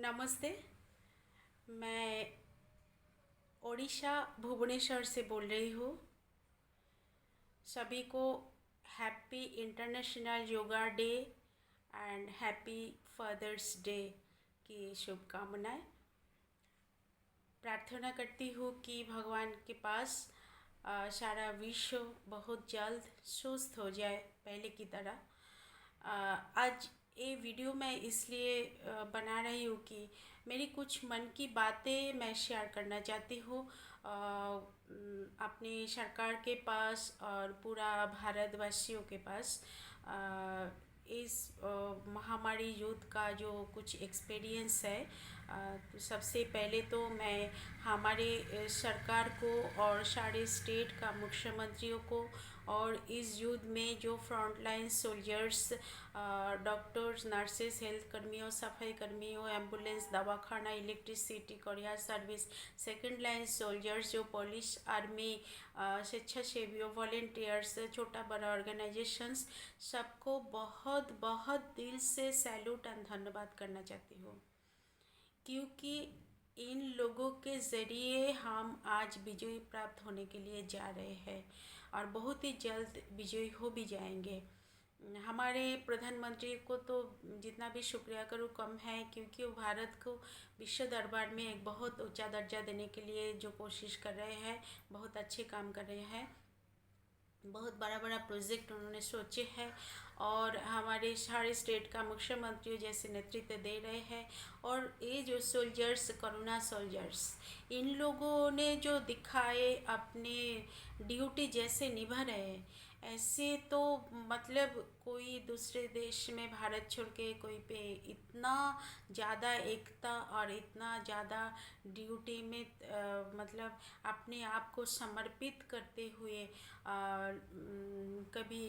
नमस्ते। मैं ओडिशा भुवनेश्वर से बोल रही हूँ। सभी को happy international yoga day and happy father's day की शुभकामनाएं। प्रार्थना करती हूँ कि भगवान के पास सारा विश्व बहुत जल्द स्वस्थ हो जाए पहले की तरह। आज ये वीडियो मैं इसलिए बना रही हूँ कि मेरी कुछ मन की बातें मैं शेयर करना चाहती हूँ अपनी सरकार के पास और पूरा भारतवासियों के पास। इस महामारी युद्ध का जो कुछ एक्सपीरियंस है, तो सबसे पहले तो मैं हमारे सरकार को और सारे स्टेट का मुख्यमंत्रियों को और इस युद्ध में जो frontline soldiers, doctors, nurses, health कर्मियों, सफाई कर्मियों, एम्बुलेंस, दवाखाना, electricity, courier service, second line soldiers, जो पुलिस, आर्मी, स्वेच्छासेवियों, वॉलेंटियर्स, छोटा बड़ा ऑर्गेनाइजेशंस, सबको बहुत बहुत दिल से सैल्यूट एंड धन्यवाद करना चाहती हूँ, क्योंकि इन लोगों के ज़रिए हम आज विजय प्राप्त होने के लिए जा रहे हैं और बहुत ही जल्द विजयी हो भी जाएंगे। हमारे प्रधानमंत्री को तो जितना भी शुक्रिया करूँ कम है, क्योंकि वो भारत को विश्व दरबार में एक बहुत ऊंचा दर्जा देने के लिए जो कोशिश कर रहे हैं, बहुत अच्छे काम कर रहे हैं। बहुत बड़ा बड़ा प्रोजेक्ट उन्होंने सोचे हैं और हमारे सारे स्टेट का मुख्यमंत्री जैसे नेतृत्व दे रहे हैं। और ये जो सोल्जर्स, कोरोना सोल्जर्स, इन लोगों ने जो दिखाए अपने ड्यूटी जैसे निभा रहे हैं, ऐसे तो मतलब कोई दूसरे देश में भारत छोड़ के कोई पे इतना ज़्यादा एकता और इतना ज़्यादा ड्यूटी में मतलब अपने आप को समर्पित करते हुए कभी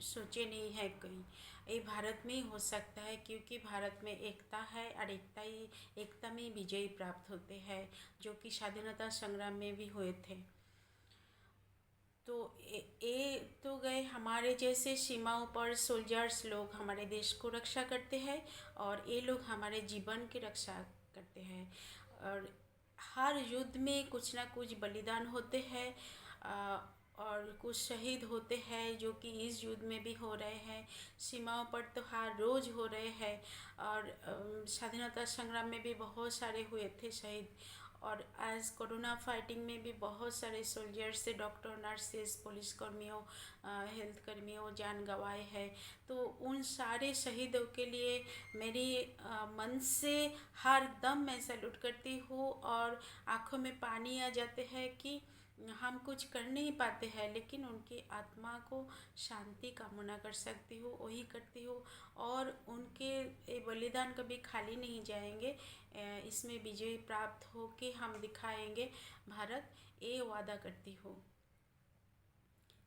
सोचे नहीं है कोई। ये भारत में ही हो सकता है, क्योंकि भारत में एकता है और एकता में विजय प्राप्त होते हैं, जो कि स्वाधीनता संग्राम में भी हुए थे। तो ये तो गए हमारे जैसे सीमाओं पर सोल्जर्स लोग हमारे देश को रक्षा करते हैं, और ये लोग हमारे जीवन की रक्षा करते हैं। और हर युद्ध में कुछ ना कुछ बलिदान होते हैं और कुछ शहीद होते हैं, जो कि इस युद्ध में भी हो रहे हैं। सीमाओं पर तो हर रोज़ हो रहे हैं, और स्वाधीनता संग्राम में भी बहुत सारे हुए थे शहीद। और आज कोरोना फाइटिंग में भी बहुत सारे सोल्जर्स से, डॉक्टर, नर्सेस, पुलिस कर्मियों, हेल्थ कर्मियों जान गंवाए हैं। तो उन सारे शहीदों के लिए मेरी मन से हर दम मैं सैल्यूट करती हूँ, और आँखों में पानी आ जाते हैं कि हम कुछ कर नहीं पाते हैं, लेकिन उनकी आत्मा को शांति कामना कर सकती हूँ, वही करती हूँ। और उनके ये बलिदान कभी खाली नहीं जाएंगे। इसमें विजय प्राप्त हो के हम दिखाएंगे भारत, ये वादा करती हूँ।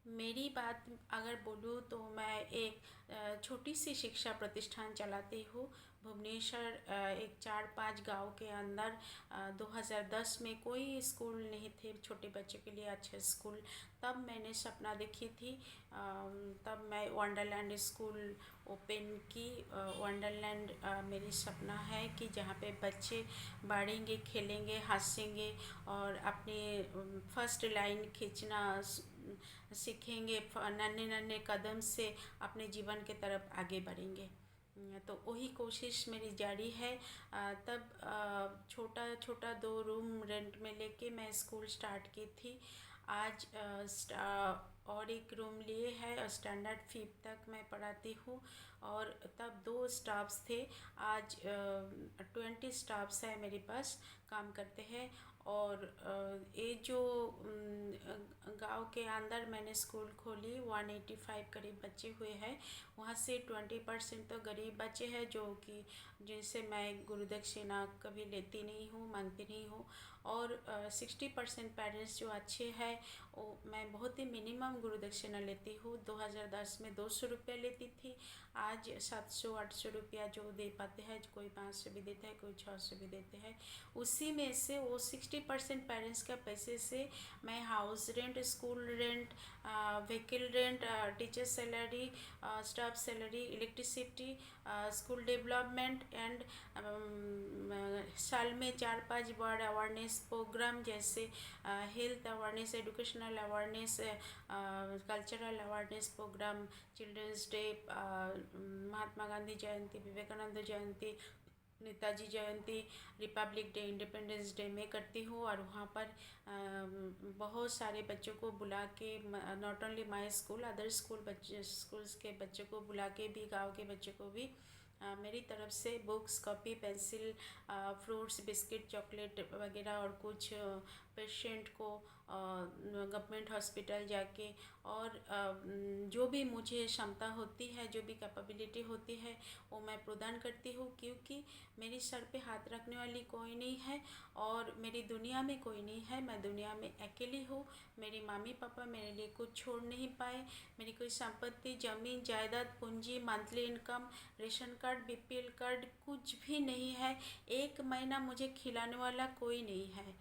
मेरी बात अगर बोलूँ तो मैं एक छोटी सी शिक्षा प्रतिष्ठान चलाती हूँ भुवनेश्वर। एक 4-5 गांव के अंदर 2010 में कोई स्कूल नहीं थे छोटे बच्चों के लिए अच्छे स्कूल। तब मैंने सपना देखी थी, तब मैं वंडरलैंड स्कूल ओपन की। वंडरलैंड मेरी सपना है कि जहाँ पे बच्चे बढ़ेंगे, खेलेंगे, हंसेंगे और अपने फर्स्ट लाइन खींचना सीखेंगे, नन्हे नन्हे कदम से अपने जीवन के तरफ आगे बढ़ेंगे। तो वही कोशिश मेरी जारी है। तब छोटा छोटा 2 रूम रेंट में लेके मैं स्कूल स्टार्ट की थी। आज और एक रूम लिए है और स्टैंडर्ड 5 तक मैं पढ़ाती हूँ। और तब 2 स्टाफ्स थे, आज 20 स्टाफ्स है मेरे पास काम करते हैं। और ये जो गांव के अंदर मैंने स्कूल खोली, 185 करीब बच्चे हुए हैं। वहाँ से 20% तो गरीब बच्चे हैं, जो कि जिनसे मैं गुरुदक्षिणा कभी लेती नहीं हूँ, मांगती नहीं हूँ। और 60% पेरेंट्स जो अच्छे हैं, वो मैं बहुत ही मिनिमम गुरुदक्षिणा लेती हूँ। 2010 में 200 रुपया लेती थी, आज 700-800 रुपया जो दे पाते हैं, कोई 500 भी देता है, कोई 600 भी देते हैं, उसी में से वो 60% पेरेंट्स का पैसे से मैं house rent, school rent, vehicle rent, teacher salary, staff salary, electricity, school development and साल में 4-5 बार अवेयरनेस प्रोग्राम जैसे health awareness, educational awareness, cultural awareness programme, children's day, Mahatma Gandhi Jayanti, Vivekananda Jayanti, Netaji Jayanti, republic day, independence day में करती हूँ। और वहाँ पर बहुत सारे बच्चों को बुला के, not only my school, other schools के बच्चों को बुला के भी, गांव के बच्चों को भी मेरी तरफ से books, copy, pencil, fruits, biscuit, chocolate वगैरह और कुछ पेशेंट को गवर्नमेंट हॉस्पिटल जाके और जो भी मुझे क्षमता होती है, जो भी कैपेबिलिटी होती है, वो मैं प्रदान करती हूँ, क्योंकि मेरी सर पे हाथ रखने वाली कोई नहीं है और मेरी दुनिया में कोई नहीं है। मैं दुनिया में अकेली हूँ। मेरी मम्मी पापा मेरे लिए कुछ छोड़ नहीं पाए। मेरी कोई संपत्ति, ज़मीन, जायदाद, पूंजी, monthly income, ration card, BPL card कुछ भी नहीं है। एक महीना मुझे खिलाने वाला कोई नहीं है।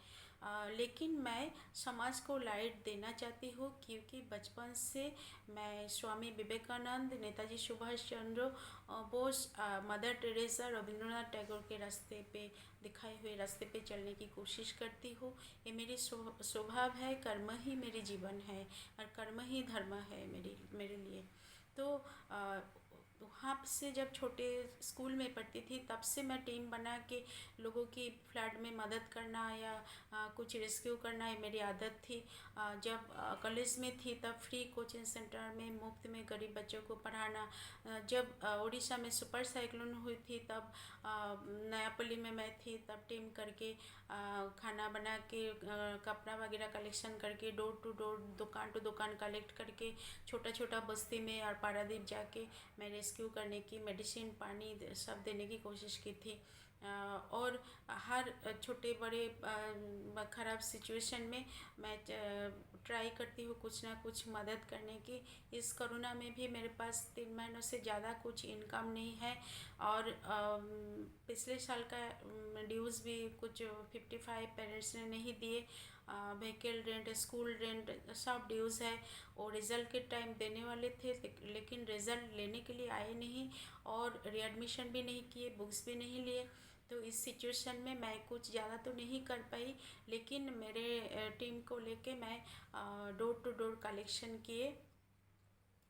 लेकिन मैं समाज को लाइट देना चाहती हूँ, क्योंकि बचपन से मैं स्वामी विवेकानंद, नेताजी सुभाष चंद्र बोस, मदर टेरेसा, रविंद्रनाथ टैगोर के रास्ते पे, दिखाए हुए रास्ते पे चलने की कोशिश करती हूँ। ये मेरी स्वभाव है। कर्म ही मेरी जीवन है और कर्म ही धर्म है मेरे लिए। तो वहाँ से जब छोटे स्कूल में पढ़ती थी, तब से मैं टीम बना के लोगों की फ्लड में मदद करना या कुछ रेस्क्यू करना, ये मेरी आदत थी। जब कॉलेज में थी तब फ्री कोचिंग सेंटर में मुफ्त में गरीब बच्चों को पढ़ाना। जब उड़ीसा में सुपर साइक्लोन हुई थी, तब नयापल्ली में मैं थी, तब टीम करके खाना बना के, कपड़ा वगैरह कलेक्शन करके, डोर टू डोर, दुकान टू दुकान कलेक्ट करके, छोटा छोटा बस्ती में और पारादीप जाके मैं रेस्क्यू करने की, मेडिसिन, पानी सब देने की कोशिश की थी। और हर छोटे बड़े ख़राब सिचुएशन में मैं ट्राई करती हूँ कुछ ना कुछ मदद करने की। इस कोरोना में भी मेरे पास 3 महीनों से ज़्यादा कुछ इनकम नहीं है और पिछले साल का ड्यूज़ भी कुछ 55 पेरेंट्स ने नहीं दिए। व्हीकल रेंट, स्कूल रेंट, सब ड्यूज़ है। और रिज़ल्ट के टाइम देने वाले थे, लेकिन रिज़ल्ट लेने के लिए आए नहीं और रीएडमिशन भी नहीं किए, बुक्स भी नहीं लिए। तो इस सिचुएशन में मैं कुछ ज़्यादा तो नहीं कर पाई, लेकिन मेरे टीम को लेके मैं डोर टू डोर कलेक्शन किए।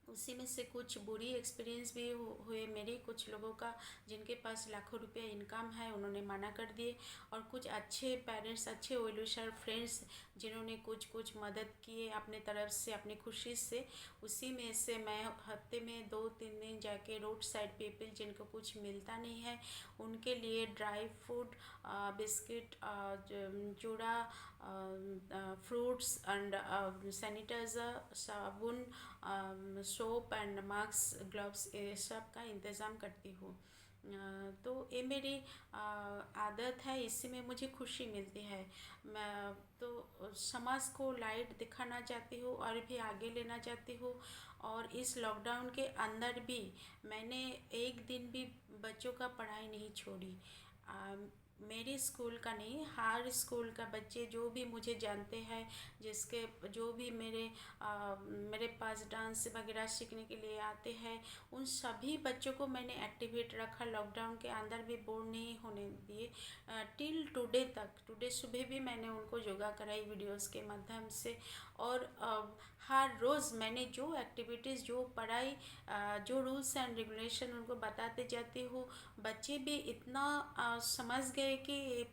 उसी में से कुछ बुरी एक्सपीरियंस भी हुए मेरे, कुछ लोगों का जिनके पास लाखों रुपए इनकम है, उन्होंने मना कर दिए। और कुछ अच्छे पेरेंट्स, अच्छे वेलविशर फ्रेंड्स जिन्होंने कुछ कुछ मदद किए अपने तरफ से, अपनी खुशी से। उसी में से मैं हफ्ते में 2-3 दिन जाके रोड साइड पीपल जिनको कुछ मिलता नहीं है, उनके लिए ड्राई फ्रूट, बिस्किट, चूड़ा, फ्रूट्स एंड सैनिटाइज़र, साबुन, सोप एंड मास्क, ग्लव्स, ये सब का इंतज़ाम करती हूँ। तो ये मेरी आदत है, इसी में मुझे खुशी मिलती है। मैं तो समाज को लाइट दिखाना चाहती हूँ और भी आगे लेना चाहती हूँ। और इस लॉकडाउन के अंदर भी मैंने एक दिन भी बच्चों का पढ़ाई नहीं छोड़ी। मेरी स्कूल का नहीं, हर स्कूल का बच्चे जो भी मुझे जानते हैं, जिसके जो भी मेरे पास डांस वगैरह सीखने के लिए आते हैं, उन सभी बच्चों को मैंने एक्टिवेट रखा। लॉकडाउन के अंदर भी बोर नहीं होने दिए। टिल टुडे तक, टुडे सुबह भी मैंने उनको योगा कराई वीडियोस के माध्यम से। और हर रोज़ मैंने जो एक्टिविटीज़, जो पढ़ाई, जो रूल्स एंड रेगुलेशन उनको बताते जाती हूँ। बच्चे भी इतना समझ गए कि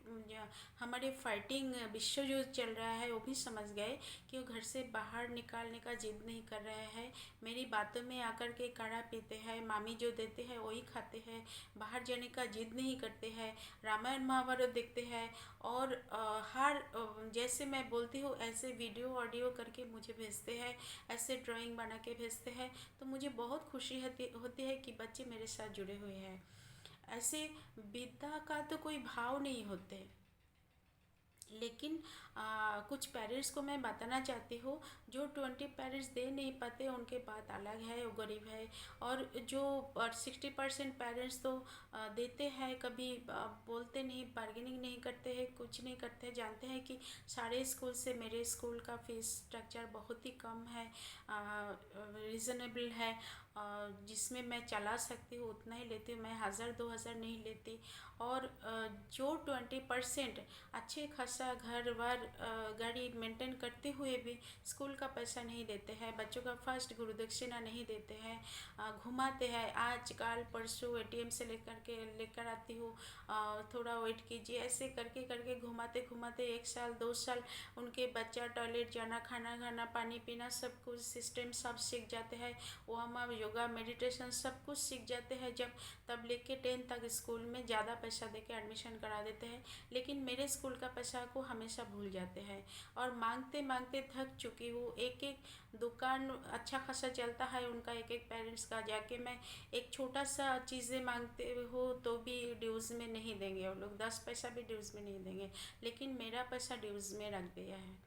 हमारे फाइटिंग विश्व युद्ध चल रहा है, वो भी समझ गए कि वो घर से बाहर निकालने का जिद नहीं कर रहे हैं। मेरी बातों में आकर के काढ़ा पीते हैं, मामी जो देते हैं वही खाते हैं, बाहर जाने का जिद नहीं करते हैं, रामायण महाभारत देखते हैं। और जैसे मैं बोलती हूँ ऐसे वीडियो ऑडियो करके मुझे भेजते हैं, ऐसे ड्राइंग बना के भेजते हैं। तो मुझे बहुत खुशी होती है कि बच्चे मेरे साथ जुड़े हुए हैं। ऐसे विद्या का तो कोई भाव नहीं होते, लेकिन कुछ पेरेंट्स को मैं बताना चाहती हूँ, जो 20 पेरेंट्स दे नहीं पाते उनके बात अलग है, वो गरीब है। और जो 60% पेरेंट्स तो देते हैं, कभी बोलते नहीं, बार्गेनिंग नहीं करते हैं, कुछ नहीं करते हैं, जानते हैं कि सारे स्कूल से मेरे स्कूल का फीस स्ट्रक्चर बहुत ही कम है, रीज़नेबल है, जिसमें मैं चला सकती हूँ उतना ही लेती हूँ, मैं 1000-2000 नहीं लेती। और जो 20% अच्छे खासा घर बार गाड़ी मेंटेन करते हुए भी स्कूल का पैसा नहीं देते हैं, बच्चों का फर्स्ट गुरु दक्षिणा नहीं देते हैं, घुमाते हैं, आज कल परसों एटीएम से लेकर आती हूँ, थोड़ा वेट कीजिए, ऐसे करके करके घुमाते घुमाते 1 साल 2 साल उनके बच्चा टॉयलेट जाना, खाना खाना, पानी पीना, सब कुछ सिस्टम सब सीख जाते हैं, वार्म योगा मेडिटेशन सब कुछ सीख जाते हैं। जब तब लेके 10 तक स्कूल में ज़्यादा पैसा देके एडमिशन करा देते हैं, लेकिन मेरे स्कूल का पैसा को हमेशा भूल जाते हैं। और मांगते मांगते थक चुकी हूँ, एक एक दुकान अच्छा खासा चलता है उनका, एक एक पेरेंट्स का, जाके मैं एक छोटा सा चीज़ें मांगते हो तो भी ड्यूज़ में नहीं देंगे वो लोग, 10 पैसा भी ड्यूज़ में नहीं देंगे, लेकिन मेरा पैसा ड्यूज़ में रख दिया है।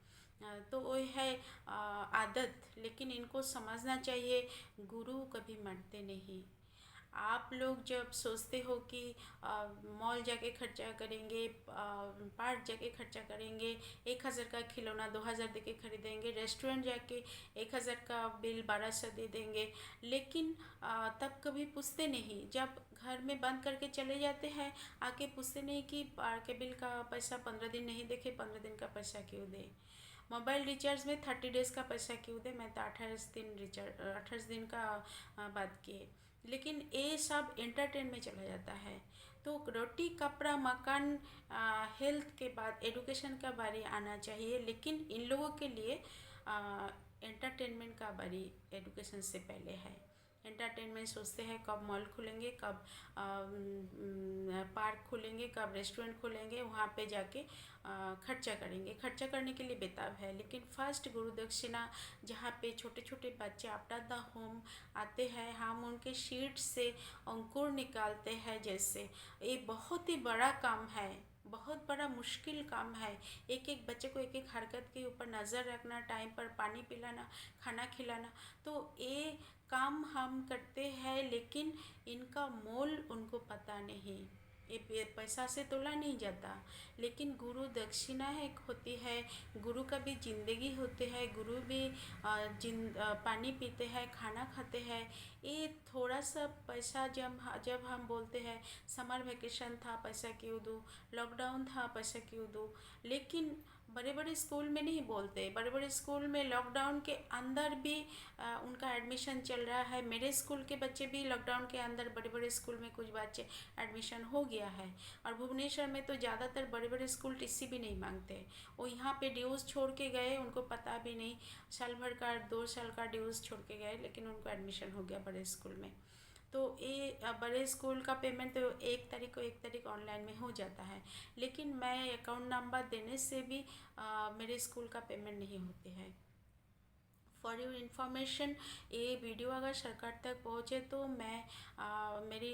तो वो है आदत, लेकिन इनको समझना चाहिए, गुरु कभी मरते नहीं। आप लोग जब सोचते हो कि मॉल जाके खर्चा करेंगे, पार्क जाके खर्चा करेंगे, 1,000 का खिलौना 2,000 दे के खरीदेंगे, रेस्टोरेंट जाके 1,000 का बिल 1200 दे देंगे, लेकिन तब कभी पूछते नहीं, जब घर में बंद करके चले जाते हैं आके पूछते नहीं कि पार्क के बिल का पैसा 15 दिन नहीं देखे, 15 दिन का पैसा क्यों दे, मोबाइल रिचार्ज में 30 डेज़ का पैसा क्यों दे, मैं तो 28 दिन का बात किए, लेकिन ये सब एंटरटेन में चला जाता है। तो रोटी कपड़ा मकान हेल्थ के बाद एडुकेशन का बारी आना चाहिए, लेकिन इन लोगों के लिए एंटरटेनमेंट का बारी एडुकेशन से पहले है। एंटरटेनमेंट सोचते हैं कब मॉल खुलेंगे, कब पार्क खुलेंगे, कब रेस्टोरेंट खुलेंगे, वहाँ पे जाके खर्चा करेंगे, खर्चा करने के लिए बेताब है। लेकिन फर्स्ट गुरु दक्षिणा, जहाँ पे छोटे छोटे बच्चे आफ्टर द होम आते हैं, हम उनके शीट से अंकुर निकालते हैं, जैसे ये बहुत ही बड़ा काम है, बहुत बड़ा मुश्किल काम है। एक एक बच्चे को एक एक हरकत के ऊपर नज़र रखना, टाइम पर पानी पिलाना, खाना खिलाना, तो ये काम हम करते हैं, लेकिन इनका मोल उनको पता नहीं, ये पैसा से तोला नहीं जाता। लेकिन गुरु दक्षिणा एक होती है, गुरु का भी जिंदगी होती है, गुरु भी पानी पीते हैं, खाना खाते हैं। ये थोड़ा सा पैसा जब हम बोलते हैं समर वेकेशन था पैसा क्यों दूँ, लॉकडाउन था पैसा क्यों दूँ, लेकिन बड़े बड़े स्कूल में नहीं बोलते, बड़े बड़े स्कूल में लॉकडाउन के अंदर भी उनका एडमिशन चल रहा है। मेरे स्कूल के बच्चे भी लॉकडाउन के अंदर, बड़े बड़े स्कूल में कुछ बच्चे एडमिशन हो गया है। और भुवनेश्वर में तो ज़्यादातर बड़े बड़े स्कूल टीसी भी नहीं मांगते, वो यहाँ पे ड्यूज़ छोड़ के गए, उनको पता भी नहीं, साल भर का 2 साल का ड्यूज़ छोड़ के गए, लेकिन उनको एडमिशन हो गया बड़े स्कूल में। तो ये बड़े स्कूल का पेमेंट तो 1 तारीख ऑनलाइन में हो जाता है, लेकिन मैं अकाउंट नंबर देने से भी मेरे स्कूल का पेमेंट नहीं होते हैं। फॉर योर इन्फॉर्मेशन, ये वीडियो अगर सरकार तक पहुँचे तो मैं मेरी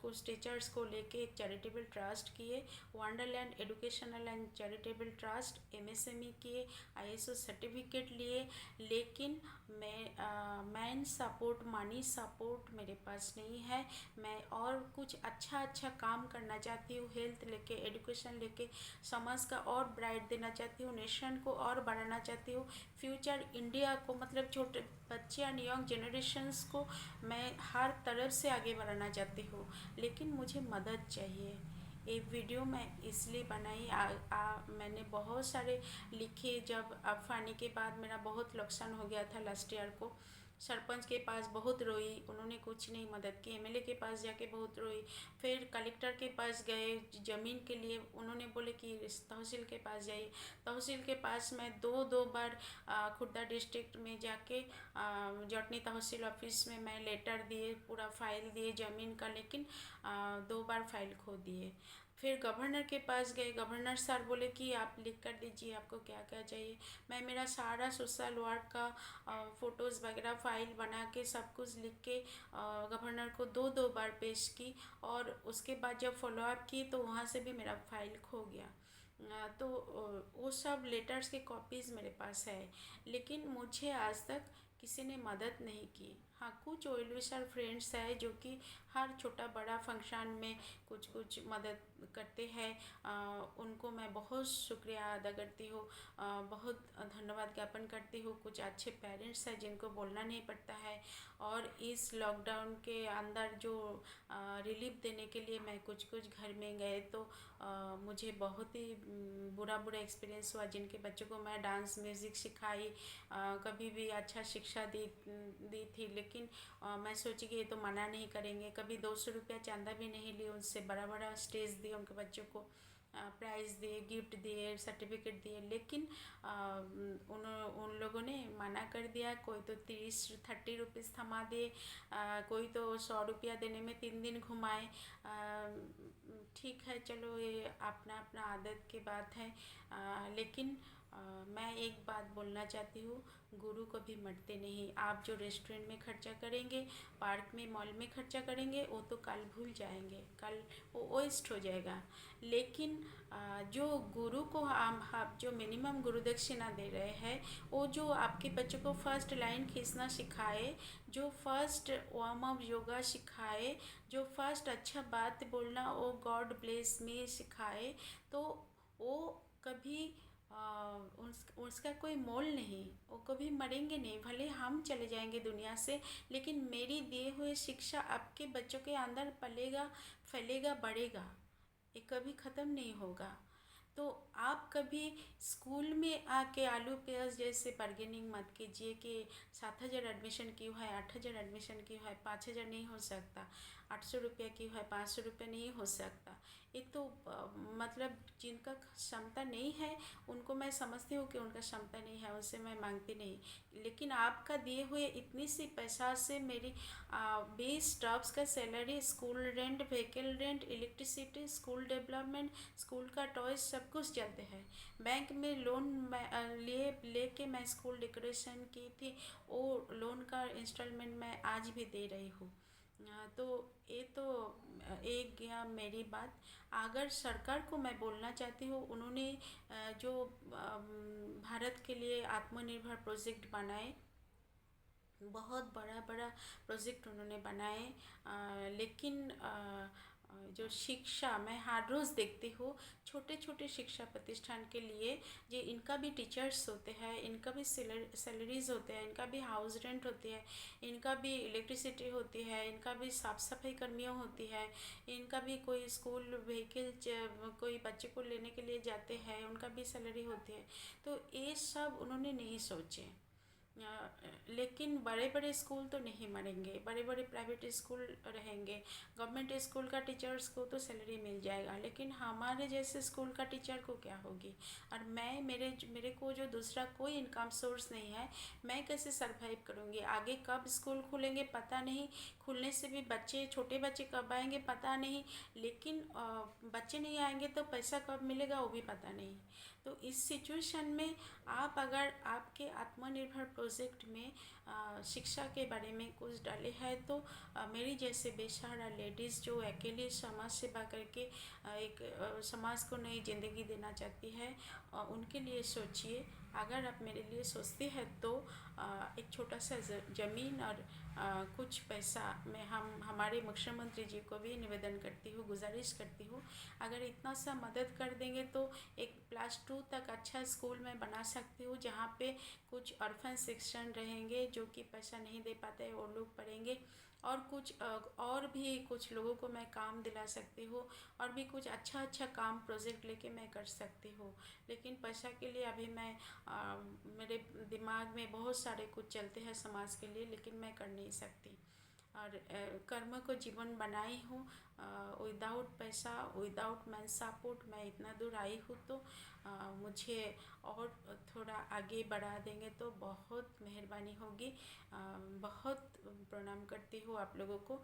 कुछ टीचर्स को लेके एक चैरिटेबल ट्रस्ट किए, Wonderland educational and charitable trust, MSME किए, आईएसओ सर्टिफिकेट लिए, लेकिन मैन सपोर्ट, मनी सपोर्ट मेरे पास नहीं है। मैं और कुछ अच्छा काम करना चाहती हूँ, हेल्थ लेके, एजुकेशन लेके, समाज का और ब्राइट देना चाहती हूँ, नेशन को और बढ़ाना चाहती हूँ, फ्यूचर इंडिया को, मतलब छोटे बच्चे एंड यंग जनरेशन्स को मैं हर तरफ से आगे बढ़ाना चाहती हूँ, लेकिन मुझे मदद चाहिए। ये वीडियो मैं इसलिए बनाई, मैंने बहुत सारे लिखे, जब अफवानी के बाद मेरा बहुत नुकसान हो गया था लास्ट ईयर को, सरपंच के पास बहुत रोई, उन्होंने कुछ नहीं मदद की, एमएलए के पास जाके बहुत रोई, फिर कलेक्टर के पास गए ज़मीन के लिए, उन्होंने बोले कि तहसील के पास जाइए, तहसील के पास मैं दो बार खुर्दा डिस्ट्रिक्ट में जाके जटनी तहसील ऑफिस में मैं लेटर दिए, पूरा फाइल दिए ज़मीन का, लेकिन 2 बार फाइल खो दिए। फिर गवर्नर के पास गए, गवर्नर सर बोले कि आप लिख कर दीजिए आपको क्या क्या चाहिए। मैं मेरा सारा सोशल वर्क का फ़ोटोज़ वगैरह फाइल बना के सब कुछ लिख के गवर्नर को 2 बार पेश की, और उसके बाद जब फॉलोअप की तो वहाँ से भी मेरा फाइल खो गया। तो वो सब लेटर्स के कॉपीज़ मेरे पास है, लेकिन मुझे आज तक किसी ने मदद नहीं की। हाँ, कुछ वेल विशर फ्रेंड्स है जो कि हर छोटा बड़ा फंक्शन में कुछ कुछ मदद करते हैं। उनको मैं बहुत शुक्रिया अदा करती हूँ, बहुत धन्यवाद ज्ञापन करती हूँ। कुछ अच्छे पेरेंट्स हैं जिनको बोलना नहीं पड़ता है, और इस लॉकडाउन के अंदर जो रिलीफ देने के लिए मैं कुछ कुछ घर में गए तो मुझे बहुत ही बुरा बुरा एक्सपीरियंस हुआ। जिनके बच्चों को मैं डांस म्यूज़िक सिखाई, कभी भी अच्छा शिक्षा दी दी थी, लेकिन मैं सोची कि ये तो मना नहीं करेंगे। कभी 200 रुपया चंदा भी नहीं ली उनसे, बड़ा बड़ा स्टेज दिए उनके बच्चों को, प्राइज़ दिए, गिफ्ट दिए, सर्टिफिकेट दिए, लेकिन उन उन लोगों ने मना कर दिया। कोई तो 30-30 रुपीज़ थमा दिए, कोई तो 100 रुपया देने में 3 दिन घुमाए। ठीक है, चलो ये अपना अपना आदत की बात है, लेकिन मैं एक बात बोलना चाहती हूँ, गुरु कभी मरते नहीं। आप जो रेस्टोरेंट में खर्चा करेंगे, पार्क में, मॉल में खर्चा करेंगे, वो तो कल भूल जाएंगे, कल वो वेस्ट हो जाएगा। लेकिन जो गुरु को आप जो मिनिमम गुरु दक्षिणा दे रहे हैं, वो जो आपके बच्चों को फर्स्ट लाइन खींचना सिखाए, जो फर्स्ट वार्म अप योगा सिखाए, जो फर्स्ट अच्छा बात बोलना वो गॉड ब्लेस मी सिखाए, तो वो कभी उसका कोई मोल नहीं। वो कभी मरेंगे नहीं, भले हम चले जाएंगे दुनिया से, लेकिन मेरी दिए हुए शिक्षा आपके बच्चों के अंदर पलेगा, फैलेगा, बढ़ेगा, ये कभी ख़त्म नहीं होगा। तो आप कभी स्कूल में आके आलू प्याज जैसे बार्गेनिंग मत कीजिए कि 7,000 एडमिशन क्यों है, 8,000 एडमिशन क्यों है, 5,000 नहीं हो सकता, 800 रुपया क्यों है, 500 रुपये नहीं हो सकता। ये तो मतलब जिनका क्षमता नहीं है उनको मैं समझती हूँ कि उनका क्षमता नहीं है, उनसे मैं मांगती नहीं। लेकिन आपका दिए हुए इतनी सी पैसा से मेरी 20 स्टाफ्स का salary, school rent, vehicle rent, electricity, school development, school का टॉयज, सब कुछ चलते हैं। बैंक में लोन लिए लेके मैं स्कूल डेकोरेशन की थी, वो लोन का इंस्टॉलमेंट मैं आज भी दे रही हूँ। तो ये तो एक गया मेरी बात। अगर सरकार को मैं बोलना चाहती हूँ, उन्होंने जो भारत के लिए आत्मनिर्भर प्रोजेक्ट बनाए, बहुत बड़ा बड़ा प्रोजेक्ट उन्होंने बनाए, लेकिन जो शिक्षा मैं हर रोज़ देखती हूँ, छोटे छोटे शिक्षा प्रतिष्ठान के लिए, जो इनका भी टीचर्स होते हैं, इनका भी सैलरीज होते हैं, इनका भी हाउस रेंट होती है, इनका भी इलेक्ट्रिसिटी होती है, इनका भी साफ़ सफाई कर्मियों होती है, इनका भी कोई स्कूल व्हीकल, कोई बच्चे को लेने के लिए जाते हैं, उनका भी सैलरी होती है। तो ये सब उन्होंने नहीं सोचे। लेकिन बड़े बड़े स्कूल तो नहीं मरेंगे, बड़े बड़े प्राइवेट स्कूल रहेंगे। गवर्नमेंट स्कूल का टीचर्स को तो सैलरी मिल जाएगा, लेकिन हमारे जैसे स्कूल का टीचर को क्या होगी। और मैं मेरे को जो दूसरा कोई इनकम सोर्स नहीं है, मैं कैसे सरवाइव करूँगी। आगे कब स्कूल खुलेंगे पता नहीं, खुलने से भी बच्चे, छोटे बच्चे कब आएंगे पता नहीं, लेकिन बच्चे नहीं आएंगे तो पैसा कब मिलेगा वो भी पता नहीं। तो इस सिचुएशन में आप अगर आपके आत्मनिर्भर प्रोजेक्ट में शिक्षा के बारे में कुछ डाले हैं, तो मेरी जैसे बेसहारा लेडीज़ जो अकेले समाज सेवा करके एक समाज को नई ज़िंदगी देना चाहती है, उनके लिए सोचिए। अगर आप मेरे लिए सोचते हैं तो एक छोटा सा ज़मीन और कुछ पैसा मैं हमारे मुख्यमंत्री जी को भी निवेदन करती हूँ, गुजारिश करती हूँ, अगर इतना सा मदद कर देंगे तो एक +2 तक अच्छा स्कूल मैं बना सकती हूँ, जहाँ पे कुछ ऑर्फन सेक्शन रहेंगे जो कि पैसा नहीं दे पाते, वो लोग पढ़ेंगे, और कुछ और भी कुछ लोगों को मैं काम दिला सकती हूँ, और भी कुछ अच्छा अच्छा काम प्रोजेक्ट लेके मैं कर सकती हूँ। लेकिन पैसा के लिए अभी मैं मेरे दिमाग में बहुत सारे कुछ चलते हैं समाज के लिए, लेकिन मैं कर नहीं सकती। और कर्म को जीवन बनाई हूँ, विदाउट पैसा, विदाउट मैन सपोर्ट मैं इतना दूर आई हूँ, तो मुझे और थोड़ा आगे बढ़ा देंगे तो बहुत मेहरबानी होगी। बहुत प्रणाम करती हूँ आप लोगों को।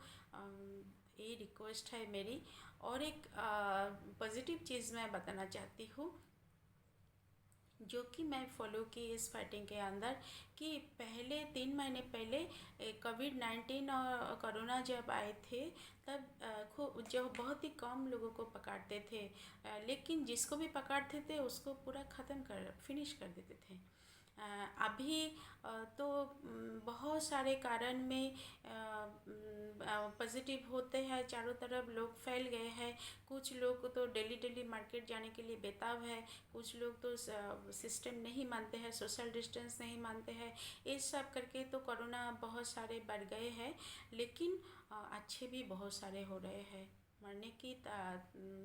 ये रिक्वेस्ट है मेरी। और एक पॉजिटिव चीज़ मैं बताना चाहती हूँ। जो कि मैं फॉलो की इस फाइटिंग के अंदर, कि पहले 3 महीने पहले कोविड-19 और कोरोना जब आए थे, तब खूब जो बहुत ही कम लोगों को पकड़ते थे, लेकिन जिसको भी पकड़ते थे उसको पूरा ख़त्म कर फिनिश कर देते थे। अभी तो बहुत सारे कारण में पॉजिटिव होते हैं, चारों तरफ लोग फैल गए हैं। कुछ लोग तो डेली डेली मार्केट जाने के लिए बेताब है, कुछ लोग तो सिस्टम नहीं मानते हैं, सोशल डिस्टेंस नहीं मानते हैं। ये सब करके तो कोरोना बहुत सारे बढ़ गए हैं, लेकिन अच्छे भी बहुत सारे हो रहे हैं। मरने की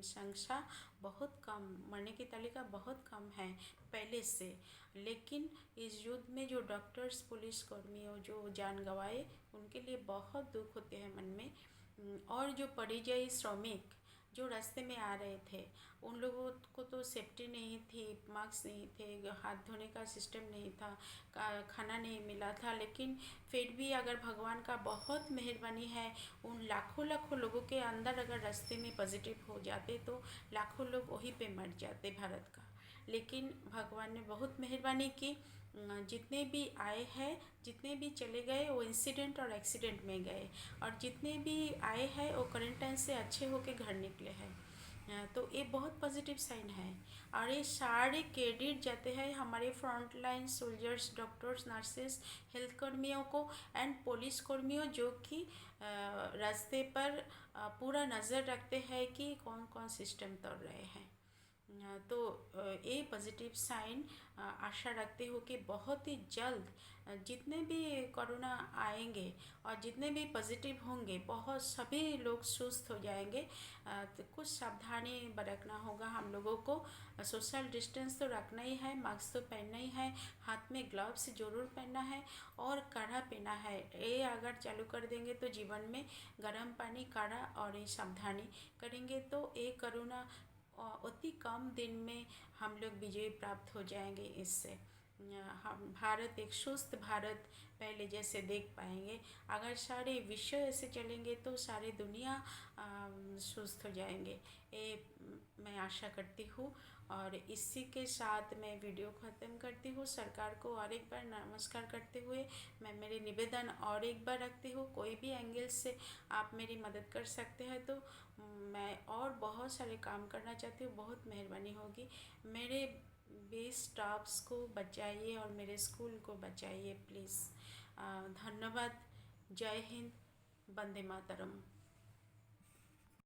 संख्या बहुत कम, मरने की तालिका बहुत कम है पहले से। लेकिन इस युद्ध में जो डॉक्टर्स, पुलिस कर्मियों जो जान गंवाए, उनके लिए बहुत दुख होते हैं मन में। और जो परिযায়ী श्रमिक जो रास्ते में आ रहे थे, उन लोगों को तो सेफ्टी नहीं थी, मास्क नहीं थे, हाथ धोने का सिस्टम नहीं था, खाना नहीं मिला था। लेकिन फिर भी अगर भगवान का बहुत मेहरबानी है, उन लाखों लाखों लोगों के अंदर अगर रास्ते में पॉजिटिव हो जाते तो लाखों लोग वहीं पे मर जाते भारत का। लेकिन भगवान ने बहुत मेहरबानी की। जितने भी आए हैं, जितने भी चले गए, वो इंसिडेंट और एक्सीडेंट में गए, और जितने भी आए हैं वो क्वारंटाइन से अच्छे होके घर निकले हैं। तो ये बहुत पॉजिटिव साइन है। और ये सारे क्रेडिट जाते हैं हमारे front line soldiers, doctors, nurses, health कर्मियों को, एंड पुलिस कर्मियों जो कि रास्ते पर पूरा नज़र रखते हैं कि कौन कौन सिस्टम तोड़ रहे हैं। तो ये पॉजिटिव साइन आशा रखते हो कि बहुत ही जल्द जितने भी कोरोना आएंगे और जितने भी पॉजिटिव होंगे, बहुत सभी लोग सुस्त हो जाएंगे। तो कुछ सावधानी बरतना होगा हम लोगों को। सोशल डिस्टेंस तो रखना ही है, मास्क तो पहनना ही है, हाथ में ग्लव्स ज़रूर पहनना है, और काढ़ा पीना है। ये अगर चालू कर देंगे तो जीवन में गर्म पानी, काढ़ा और ये सावधानी करेंगे तो ये कोरोना अति कम दिन में हम लोग विजय प्राप्त हो जाएंगे। इससे हम भारत एक सुस्त भारत पहले जैसे देख पाएंगे। अगर सारे विश्व ऐसे चलेंगे तो सारी दुनिया सुस्त हो जाएंगे, ये मैं आशा करती हूँ। और इसी के साथ मैं वीडियो ख़त्म करती हूँ। सरकार को और एक बार नमस्कार करते हुए मैं मेरे निवेदन और एक बार रखती हूँ, कोई भी एंगल से आप मेरी मदद कर सकते हैं तो मैं और बहुत सारे काम करना चाहती हूँ, बहुत मेहरबानी होगी। मेरे बेस स्टाफ्स को बचाइए और मेरे स्कूल को बचाइए प्लीज़। धन्यवाद। जय हिंद। वंदे मातरम।